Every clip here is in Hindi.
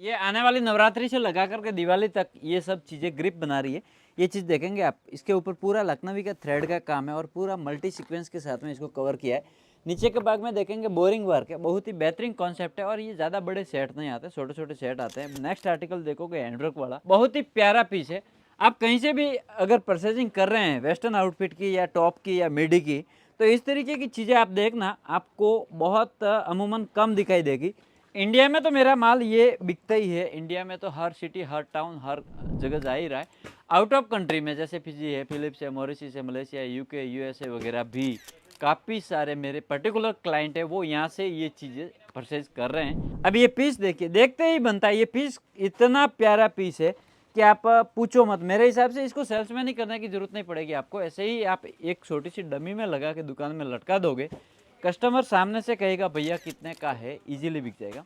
ये आने वाली नवरात्रि से लगा करके दिवाली तक ये सब चीज़ें ग्रिप बना रही है। ये चीज़ देखेंगे आप, इसके ऊपर पूरा लखनवी का थ्रेड का काम है और पूरा मल्टी सीक्वेंस के साथ में इसको कवर किया है। नीचे के भाग में देखेंगे बोरिंग वर्क है, बहुत ही बेहतरीन कॉन्सेप्ट है और ये ज़्यादा बड़े सेट नहीं आते, छोटे छोटे सेट आते हैं। नेक्स्ट आर्टिकल देखोगे हैंडवर्क वाला, बहुत ही प्यारा पीस है। आप कहीं से भी अगर परचेजिंग कर रहे हैं वेस्टर्न आउटफिट की या टॉप की या मिडी की, तो इस तरीके की चीज़ें आप देखना, आपको बहुत अमूमन कम दिखाई देगी। इंडिया में तो मेरा माल ये बिकता ही है, इंडिया में तो हर सिटी हर टाउन हर जगह जा ही रहा है। आउट ऑफ कंट्री में जैसे फिजी है, फिलिप्स है, मॉरिशस है, मलेशिया, यूके, यूएसए वगैरह भी काफ़ी सारे मेरे पर्टिकुलर क्लाइंट है, वो यहाँ से ये चीज़ें परचेज कर रहे हैं। अब ये पीस देखिए, देखते ही बनता है। ये पीस इतना प्यारा पीस है कि आप पूछो मत। मेरे हिसाब से इसको सेल्समैन ही करने की जरूरत नहीं पड़ेगी आपको, ऐसे ही आप एक छोटी सी डमी में लगा के दुकान में लटका दोगे, कस्टमर सामने से कहेगा भैया कितने का है, इजीली बिक जाएगा।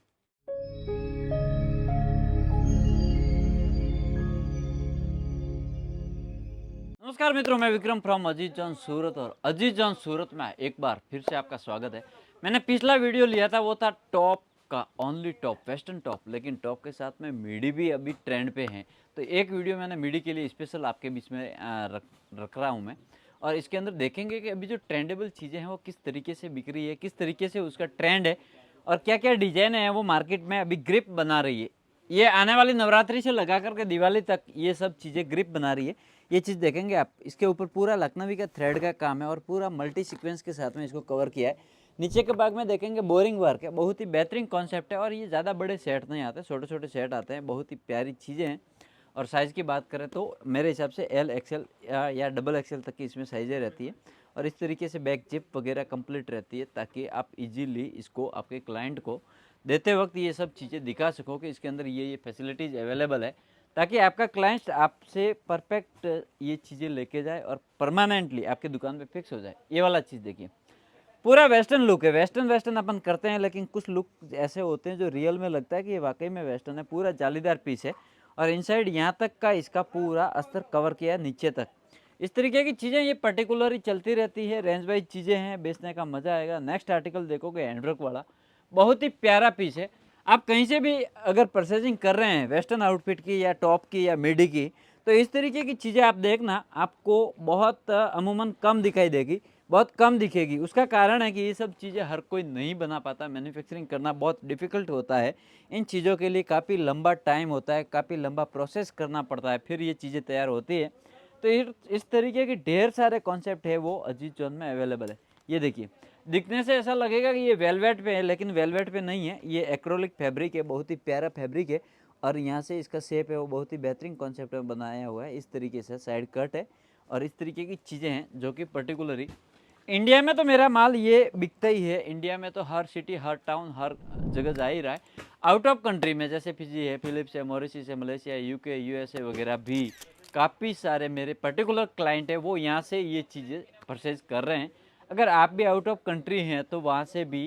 नमस्कार मित्रों, मैं विक्रम फ्रॉम अजीत जॉन सूरत और अजीत जॉन सूरत में एक बार फिर से आपका स्वागत है। मैंने पिछला वीडियो लिया था, वो था टॉप का, ओनली टॉप, वेस्टर्न टॉप, लेकिन टॉप के साथ में मिडी भी अभी ट्रेंड पे है। तो एक वीडियो मैंने मिडी के लिए स्पेशल आपके बीच में रख रहा हूँ मैं। और इसके अंदर देखेंगे कि अभी जो ट्रेंडेबल चीज़ें हैं वो किस तरीके से बिक रही है, किस तरीके से उसका ट्रेंड है और क्या क्या डिजाइन है वो मार्केट में अभी ग्रिप बना रही है। ये आने वाली नवरात्रि से लगा करके दिवाली तक ये सब चीज़ें ग्रिप बना रही है। ये चीज़ देखेंगे आप, इसके ऊपर पूरा लखनवी का थ्रेड का काम है और पूरा मल्टी सीक्वेंस के साथ में इसको कवर किया है। नीचे के भाग में देखेंगे बोरिंग वर्क है, बहुत ही बेहतरीन कॉन्सेप्ट है और ये ज़्यादा बड़े सेट नहीं आते, छोटे छोटे सेट आते हैं। बहुत ही प्यारी चीज़ें हैं। और साइज़ की बात करें तो मेरे हिसाब से एल एक्सएल या डबल एक्सएल तक की इसमें साइज़ें रहती है। और इस तरीके से बैक जिप वगैरह कंप्लीट रहती है, ताकि आप इजीली इसको आपके क्लाइंट को देते वक्त ये सब चीज़ें दिखा सको कि इसके अंदर ये फैसिलिटीज़ अवेलेबल है, ताकि आपका क्लाइंट आपसे परफेक्ट ये चीज़ें लेके जाए और परमानेंटली आपकी दुकान पे फिक्स हो जाए। ये वाला चीज़ देखिए, पूरा वेस्टर्न लुक है। वेस्टर्न वेस्टर्न अपन करते हैं, लेकिन कुछ लुक ऐसे होते हैं जो रियल में लगता है कि ये वाकई में वेस्टर्न है। पूरा जालीदार पीस है और इनसाइड यहाँ तक का इसका पूरा अस्तर कवर किया है नीचे तक। इस तरीके की चीज़ें ये पर्टिकुलरली चलती रहती है, रेंज वाइज चीज़ें हैं, बेचने का मज़ा आएगा। नेक्स्ट आर्टिकल देखोगे हैंडवर्क वाला, बहुत ही प्यारा पीस है। आप कहीं से भी अगर परचेजिंग कर रहे हैं वेस्टर्न आउटफिट की या टॉप की या मिडी की, तो इस तरीके की चीज़ें आप देखना, आपको बहुत अमूमन कम दिखाई देगी, बहुत कम दिखेगी। उसका कारण है कि ये सब चीज़ें हर कोई नहीं बना पाता, मैन्युफैक्चरिंग करना बहुत डिफ़िकल्ट होता है। इन चीज़ों के लिए काफ़ी लंबा टाइम होता है, काफ़ी लंबा प्रोसेस करना पड़ता है, फिर ये चीज़ें तैयार होती है। तो इस तरीके के ढेर सारे कॉन्सेप्ट है वो अजीत जॉन में अवेलेबल है। ये देखिए, दिखने से ऐसा लगेगा कि ये वेलवेट पे है, लेकिन वेलवेट पे नहीं है, ये एक्रोलिक फैब्रिक है, बहुत ही प्यारा फैब्रिक है। और यहाँ से इसका शेप है वो बहुत ही बेहतरीन कॉन्सेप्ट में बनाया हुआ है। इस तरीके से साइड कट है और इस तरीके की चीज़ें हैं जो कि पर्टिकुलरली इंडिया में तो मेरा माल ये बिकता ही है, इंडिया में तो हर सिटी हर टाउन हर जगह जा ही रहा है। आउट ऑफ कंट्री में जैसे फिजी है, फिलिप्स है, मॉरिशस है, मलेशिया, यूके, यूएसए वगैरह भी काफ़ी सारे मेरे पर्टिकुलर क्लाइंट है, वो यहाँ से ये चीज़ें परचेज कर रहे हैं। अगर आप भी आउट ऑफ कंट्री हैं तो वहाँ से भी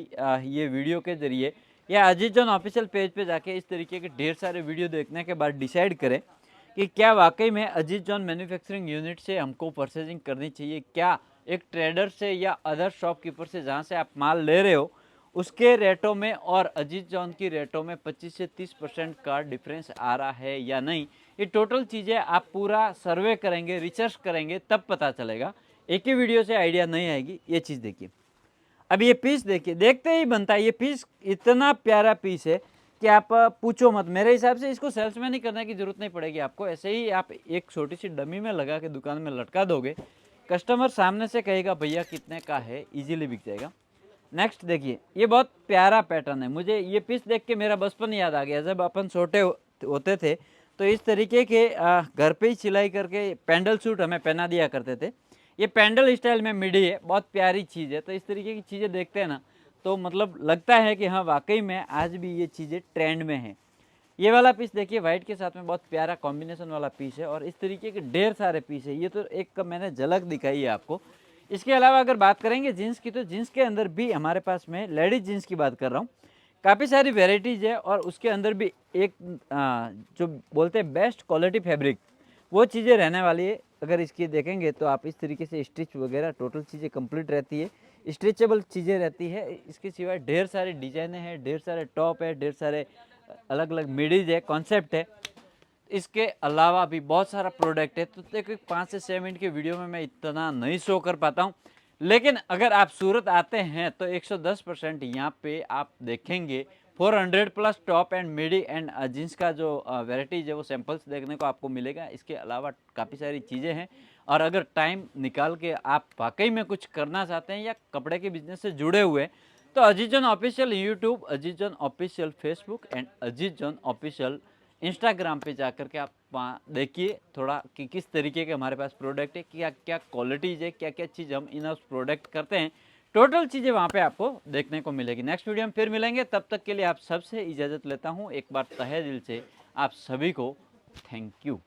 ये वीडियो के ज़रिए या अजीत जॉन ऑफिशियल पेज पे जाके इस तरीके के ढेर सारे वीडियो देखने के बाद डिसाइड करें कि क्या वाकई में अजीत जॉन मैन्युफैक्चरिंग यूनिट से हमको परचेजिंग करनी चाहिए, क्या एक ट्रेडर से या अदर शॉपकीपर से जहाँ से आप माल ले रहे हो उसके रेटों में और अजीत जॉन की रेटों में 25 से 30% का डिफरेंस आ रहा है या नहीं। ये टोटल चीज़ें आप पूरा सर्वे करेंगे, रिसर्च करेंगे, तब पता चलेगा। एक ही वीडियो से आइडिया नहीं आएगी। ये चीज़ देखिए, अब ये पीस देखिए, देखते ही बनता है। ये पीस इतना प्यारा पीस है कि आप पूछो मत। मेरे हिसाब से इसको सेल्समैन ही करने की जरूरत नहीं पड़ेगी आपको, ऐसे ही आप एक छोटी सी डमी में लगा के दुकान में लटका दोगे, कस्टमर सामने से कहेगा भैया कितने का है, इजीली बिक जाएगा। नेक्स्ट देखिए, ये बहुत प्यारा पैटर्न है। मुझे ये पीस देख के मेरा बचपन याद आ गया। जब अपन छोटे होते थे तो इस तरीके के घर पे ही सिलाई करके पैंडल सूट हमें पहना दिया करते थे। ये पैंडल स्टाइल में मिडी है, बहुत प्यारी चीज़ है। तो इस तरीके की चीज़ें देखते हैं ना, तो मतलब लगता है कि हाँ वाकई में आज भी ये चीज़ें ट्रेंड में हैं। ये वाला पीस देखिए, वाइट के साथ में बहुत प्यारा कॉम्बिनेशन वाला पीस है और इस तरीके के ढेर सारे पीस है। ये तो एक मैंने झलक दिखाई है आपको। इसके अलावा अगर बात करेंगे जीन्स की, तो जीन्स के अंदर भी हमारे पास में लेडीज जीन्स की बात कर रहा हूँ, काफ़ी सारी वेराइटीज़ है और उसके अंदर भी एक जो बोलते हैं बेस्ट क्वालिटी फैब्रिक, वो चीज़ें रहने वाली है। अगर इसकी देखेंगे तो आप इस तरीके से स्टिच वगैरह टोटल चीज़ें कंप्लीट रहती है, स्ट्रेचेबल चीज़ें रहती है। इसके सिवाय ढेर सारे डिजाइने हैं, ढेर सारे टॉप है, ढेर सारे अलग अलग मिडीज है, कॉन्सेप्ट है। इसके अलावा भी बहुत सारा प्रोडक्ट है। तो देखो 5 से 6 मिनट की वीडियो में मैं इतना नहीं शो कर पाता हूँ, लेकिन अगर आप सूरत आते हैं तो 110% यहाँ पे आप देखेंगे 400 plus top and MIDI and jeans का जो वेराइटीज है वो सैंपल्स देखने को आपको मिलेगा। इसके अलावा काफ़ी सारी चीज़ें हैं, और अगर टाइम निकाल के आप वाकई में कुछ करना चाहते हैं या कपड़े के बिजनेस से जुड़े हुए हैं, तो Aziz John official YouTube, Aziz John official Facebook and Aziz John official Instagram पे जाकर के आप देखिए थोड़ा कि किस तरीके के हमारे पास प्रोडक्ट है, क्या क्या क्वालिटीज़ है, क्या क्या चीज़ हम इन हाउस प्रोडक्ट करते हैं। टोटल चीज़ें वहाँ पे आपको देखने को मिलेगी। नेक्स्ट वीडियो में फिर मिलेंगे, तब तक के लिए आप सबसे इजाज़त लेता हूँ। एक बार तहे दिल से आप सभी को थैंक यू।